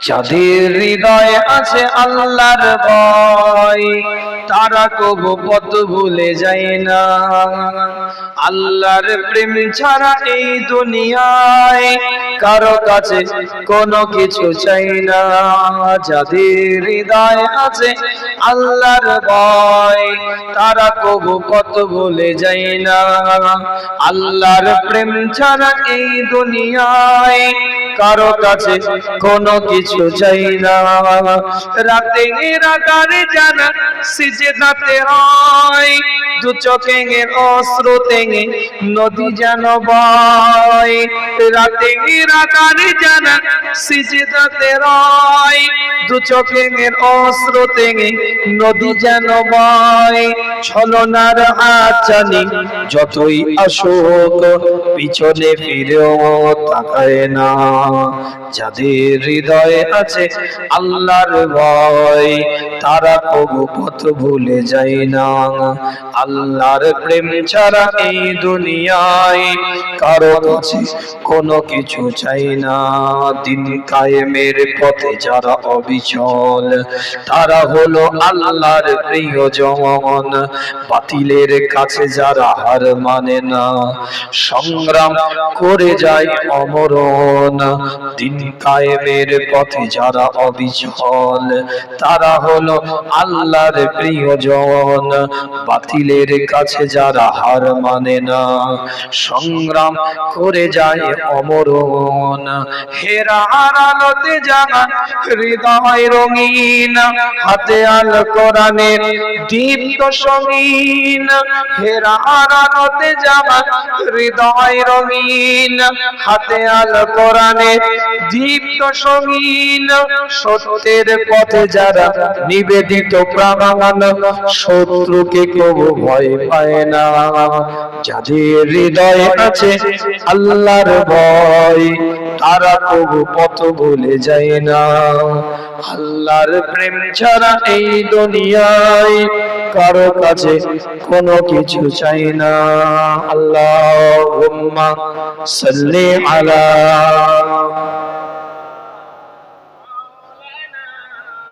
যাদের হৃদয়ে আছে আল্লাহর ভয় তারা কবু পথ ভুলে যায় না। আল্লাহর প্রেম ছাড়া এই দুনিয়ায় কারো কাছে কোনো কিছু চাই না। যাদের হৃদয়ে আছে আল্লাহর ভয় তারা কবু পথ ভুলে যায় না। আল্লাহর প্রেম ছাড়া এই দুনিয়ায় কারো কাছে কোনো কিছু চাই না। রাতে রাতারে জানা সিজদাতে হয়, দু চোখে অশ্রুতে নদী যেন বয়। রাতে রাতারে জানা সিজদাতে হয়, দু চোখে অশ্রুতে নদী যেন বয়। ছলনার আচানি যতই আসুক পিছনে ফিরেও তাকায় না। যাদের হৃদয়ে আছে আল্লাহর ভয় তারা কবু পথ ভুলে যায় না। আল্লাহর প্রেম ছাড়া এই দুনিয়ায় কারো কাছে কোনো কিছু চাই না। দিন কায়েমের পথে যারা অবিচল তারা হলো আল্লাহর প্রিয়জন। বাতিলের কাছে যারা হার মানে না সংগ্রাম করে যায় অমরণ। দিন কায়েমের পথে যারা অবিচল তারা হলো আল্লাহর প্রিয়জন। বাতিলের কাছে যারা হার মানে না সংগ্রাম করে যায় অমরণ। হেরার আলোতে জানা হৃদয় রঙিন, হাতে আল কোরআনের দীপ্ত সঙ্গীন। হেরার আলোতে জানা হৃদয় রঙিন, হাতে আল কোরআনের দীপ্ত সঙ্গীন। সত্যের পথে যারা নিবেদিত প্রাণ শত্রুকে কবু ভয় পায় না। যাদের হৃদয়ে আছে আল্লাহর ভয় তারা কবু পথ ভুলে যায় না। আল্লাহর প্রেম ছাড়া এই দুনিয়ায় কারো কাছে কোনো কিছু চাই না। আল্লাহুম্মা সাল্লি আলা